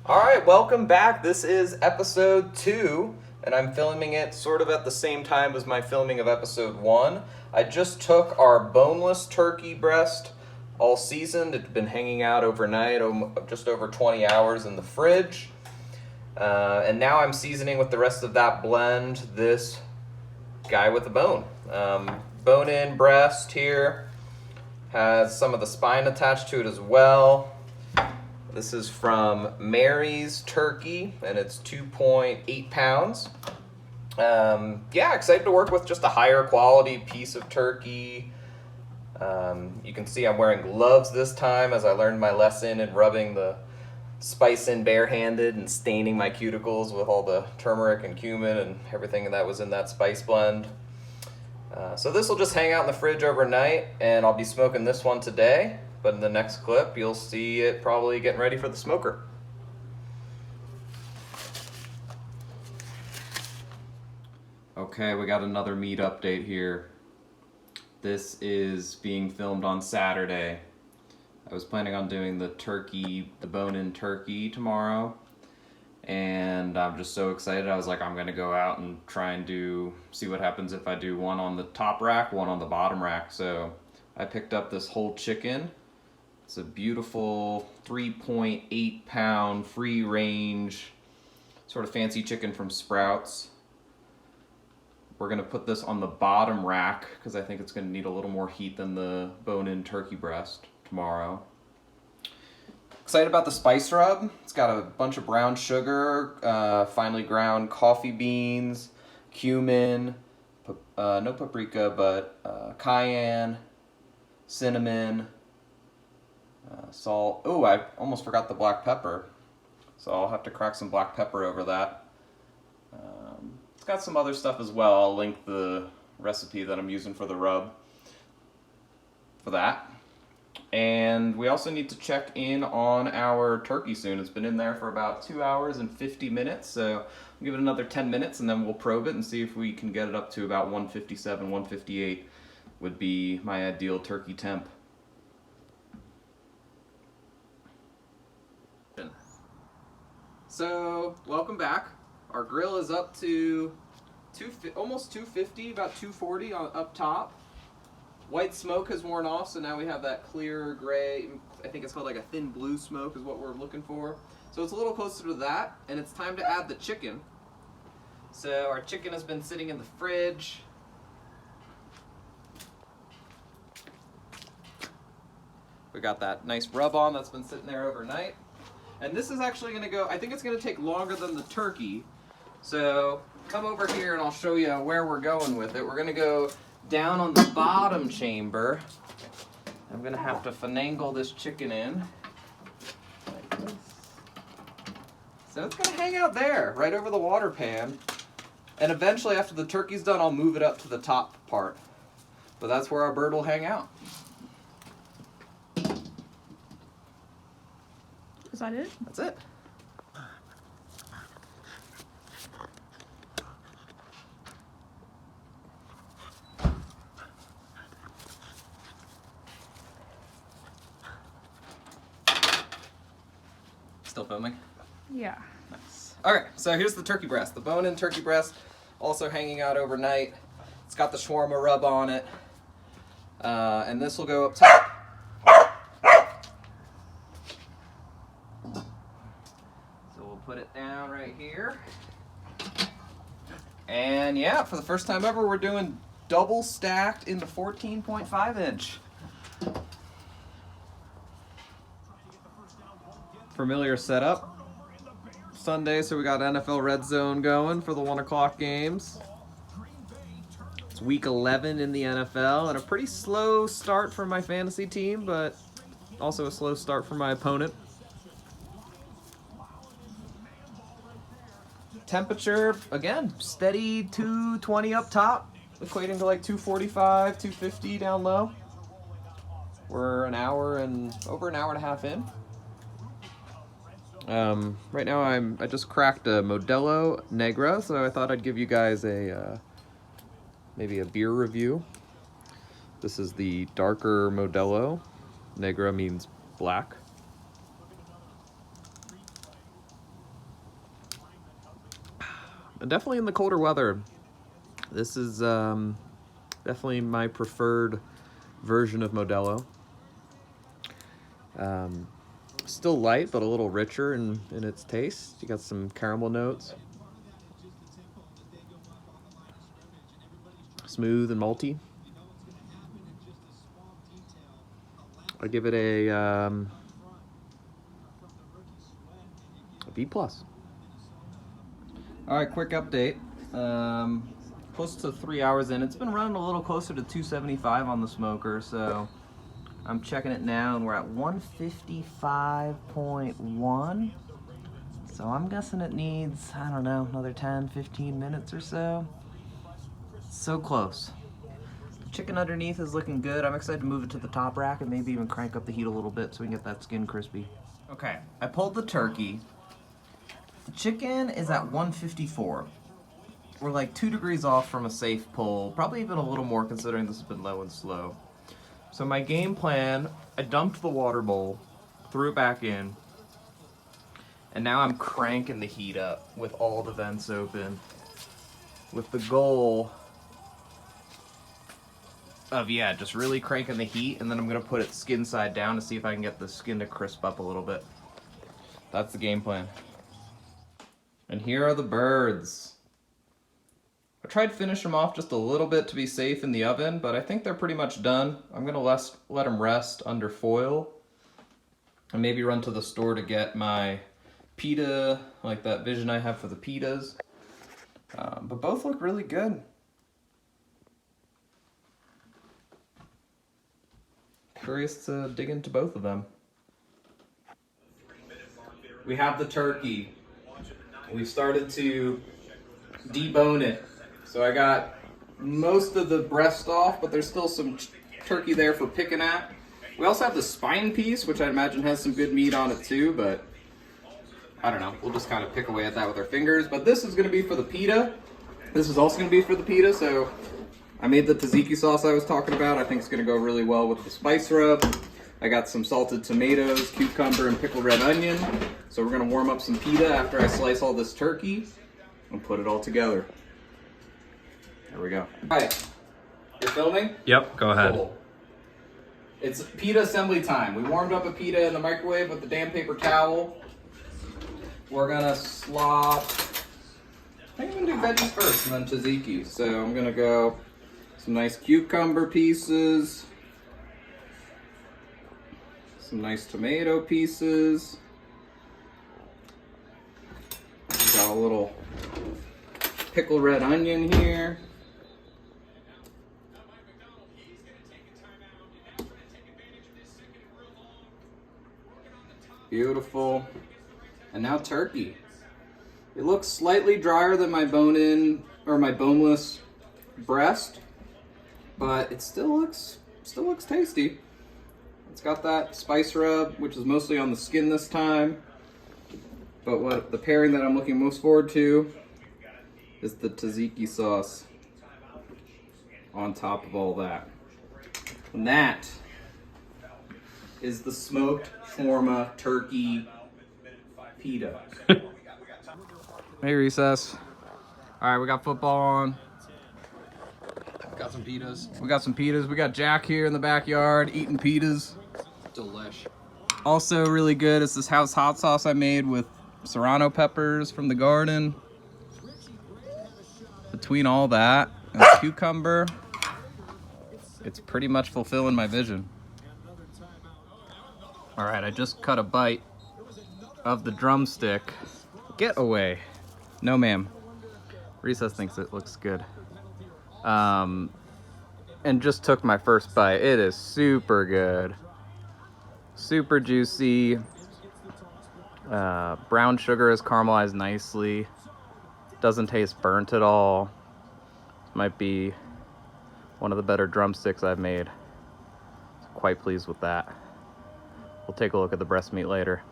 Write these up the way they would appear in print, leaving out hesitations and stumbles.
Alright, welcome back. This is episode 2, and I'm filming it sort of at the same time as my filming of episode 1. I just took our boneless turkey breast, all seasoned. It's been hanging out overnight, just over 20 hours in the fridge. And now I'm seasoning with the rest of that blend this guy with the bone. Bone-in breast here. Has some of the spine attached to it as well. This is from Mary's Turkey, and it's 2.8 pounds. Yeah, excited to work with just a higher quality piece of turkey. You can see I'm wearing gloves this time as I learned my lesson in rubbing the spice in barehanded and staining my cuticles with all the turmeric and cumin and everything that was in that spice blend. So this will just hang out in the fridge overnight, and I'll be smoking this one today. But in the next clip, you'll see it probably getting ready for the smoker. Okay, we got another meat update here. This is being filmed on Saturday. I was planning on doing the bone-in turkey tomorrow. And I'm just so excited. I was like, I'm gonna go out and try and see what happens if I do one on the top rack, one on the bottom rack. So I picked up this whole chicken. It's a beautiful 3.8 pound free range sort of fancy chicken from Sprouts. We're gonna put this on the bottom rack because I think it's gonna need a little more heat than the bone-in turkey breast tomorrow. Excited about the spice rub. It's got a bunch of brown sugar, finely ground coffee beans, cumin, no paprika, but cayenne, cinnamon, salt. Oh, I almost forgot the black pepper. So I'll have to crack some black pepper over that. It's got some other stuff as well. I'll link the recipe that I'm using for the rub for that. And we also need to check in on our turkey soon. It's been in there for about 2 hours and 50 minutes, so I'll give it another 10 minutes and then we'll probe it and see if we can get it up to about 157, 158 would be my ideal turkey temp. So, welcome back. Our grill is up to almost 250, about 240 up top. White smoke has worn off, so now we have that clear gray, I think it's called like a thin blue smoke is what we're looking for. So it's a little closer to that, and it's time to add the chicken. So our chicken has been sitting in the fridge. We got that nice rub on that's been sitting there overnight. And this is actually going to go, I think it's going to take longer than the turkey. So come over here and I'll show you where we're going with it. We're going to go down on the bottom chamber. I'm going to have to finagle this chicken in. Like this. So it's going to hang out there, right over the water pan. And eventually after the turkey's done, I'll move it up to the top part. But that's where our bird will hang out. Is that it? That's it. Still filming? Yeah. Nice. Alright, so here's the turkey breast. The bone-in turkey breast, also hanging out overnight. It's got the shawarma rub on it. And this will go up top. So we'll put it down right here. And yeah, for the first time ever, we're doing double stacked into 14.5 inch. Familiar setup. Sunday, so we got NFL Red Zone going for the 1 o'clock games. It's week 11 in the NFL, and a pretty slow start for my fantasy team, but also a slow start for my opponent. Temperature, again, steady 220 up top, equating to like 245, 250 down low. We're over an hour and a half in. Right now I just cracked a Modelo Negra, so I thought I'd give you guys maybe a beer review. This is the darker Modelo. Negra means black. definitely in the colder weather. This is definitely my preferred version of Modelo. Still light, but a little richer in its taste. You got some caramel notes. Smooth and malty. I give it a B+. All right, quick update. Close to 3 hours in. It's been running a little closer to 275 on the smoker, so I'm checking it now, and we're at 155.1. So I'm guessing it needs, I don't know, another 10, 15 minutes or so. So close. The chicken underneath is looking good. I'm excited to move it to the top rack and maybe even crank up the heat a little bit so we can get that skin crispy. Okay, I pulled the turkey. The chicken is at 154. We're like 2 degrees off from a safe pull, probably even a little more considering this has been low and slow. So my game plan, I dumped the water bowl, threw it back in, and now I'm cranking the heat up with all the vents open, with the goal of, just really cranking the heat, and then I'm gonna put it skin side down to see if I can get the skin to crisp up a little bit. That's the game plan. And here are the birds. I tried to finish them off just a little bit to be safe in the oven, but I think they're pretty much done. I'm gonna let them rest under foil and maybe run to the store to get my pita, like that vision I have for the pitas. But both look really good. Curious to dig into both of them. We have the turkey. We've started to debone it. So I got most of the breast off, but there's still some turkey there for picking at. We also have the spine piece, which I imagine has some good meat on it too, but I don't know. We'll just kind of pick away at that with our fingers. But this is going to be for the pita. This is also going to be for the pita, so I made the tzatziki sauce I was talking about. I think it's going to go really well with the spice rub. I got some salted tomatoes, cucumber, and pickled red onion. So we're going to warm up some pita after I slice all this turkey and put it all together. There we go. All right, you're filming? Yep, go ahead. Cool. It's pita assembly time. We warmed up a pita in the microwave with the damn paper towel. We're gonna slop, I think I'm gonna do veggies first and then tzatziki. So I'm gonna go some nice cucumber pieces, some nice tomato pieces. Got a little pickled red onion here. Beautiful. And now turkey. It looks slightly drier than my bone-in or my boneless breast, but it still looks tasty. It's got that spice rub, which is mostly on the skin this time. But what the pairing that I'm looking most forward to is the tzatziki sauce on top of all that. And that is the smoked shawarma turkey pita. Hey, recess. All right, we got football on. Got some pitas. We got some pitas. We got Jack here in the backyard eating pitas. Delish. Also really good is this house hot sauce I made with serrano peppers from the garden. Between all that and the cucumber, it's pretty much fulfilling my vision. All right, I just cut a bite of the drumstick. Get away. No, ma'am. Recess thinks it looks good. And just took my first bite. It is super good. Super juicy. Brown sugar is caramelized nicely. Doesn't taste burnt at all. Might be one of the better drumsticks I've made. Quite pleased with that. We'll take a look at the breast meat later.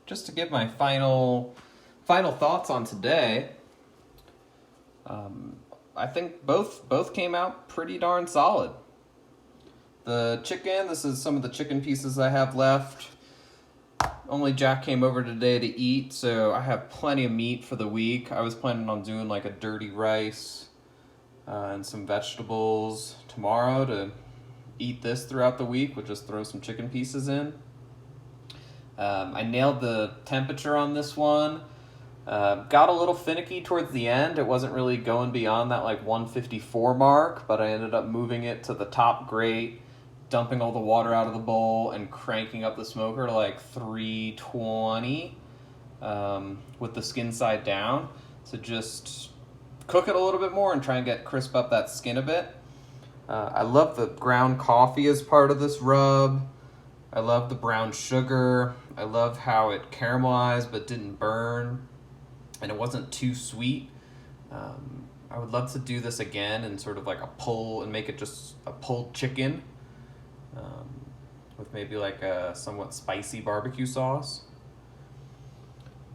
Just to give my final thoughts on today, I think both came out pretty darn solid. The chicken, this is some of the chicken pieces I have left. Only Jack came over today to eat, so I have plenty of meat for the week. I was planning on doing like a dirty rice and some vegetables tomorrow to eat this throughout the week. We'll just throw some chicken pieces in. I nailed the temperature on this one. Got a little finicky towards the end. It wasn't really going beyond that like 154 mark, but I ended up moving it to the top grate, dumping all the water out of the bowl, and cranking up the smoker to like 320 with the skin side down. So just cook it a little bit more and try and get crisp up that skin a bit. I love the ground coffee as part of this rub. I love the brown sugar. I love how it caramelized but didn't burn, and it wasn't too sweet. I would love to do this again and sort of like a pull and make it just a pulled chicken with maybe like a somewhat spicy barbecue sauce.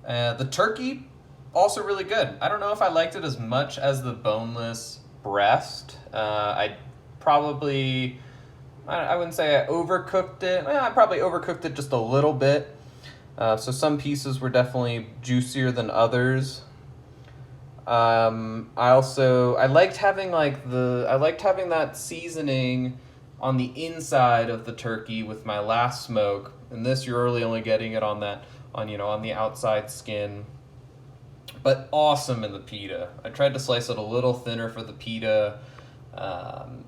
The turkey, also really good. I don't know if I liked it as much as the boneless breast. I wouldn't say I overcooked it. I probably overcooked it just a little bit. So some pieces were definitely juicier than others. I liked having that seasoning on the inside of the turkey with my last smoke. And this, you're really only getting it on the outside skin. But awesome in the pita. I tried to slice it a little thinner for the pita.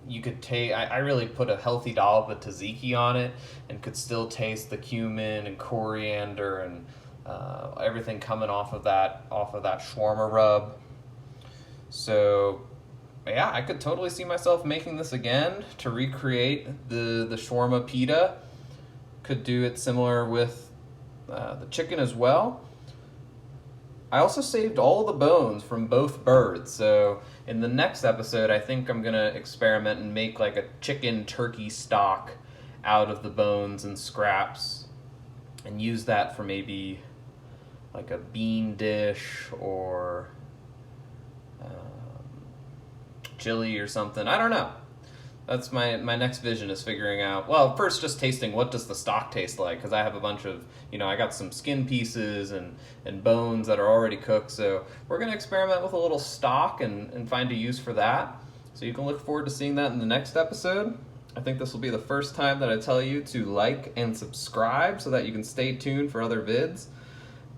You could taste. I really put a healthy dollop of tzatziki on it, and could still taste the cumin and coriander and everything coming off of that shawarma rub. So, yeah, I could totally see myself making this again to recreate the shawarma pita. Could do it similar with the chicken as well. I also saved all the bones from both birds, so in the next episode, I think I'm gonna experiment and make like a chicken turkey stock out of the bones and scraps, and use that for maybe like a bean dish or chili or something. I don't know. That's my next vision, is figuring out, well, first just tasting what does the stock taste like, because I have a bunch of, I got some skin pieces and bones that are already cooked, so we're going to experiment with a little stock and find a use for that. So you can look forward to seeing that in the next episode. I think this will be the first time that I tell you to like and subscribe so that you can stay tuned for other vids,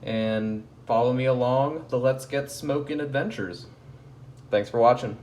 and follow me along the Let's Get Smokin' adventures. Thanks for watching.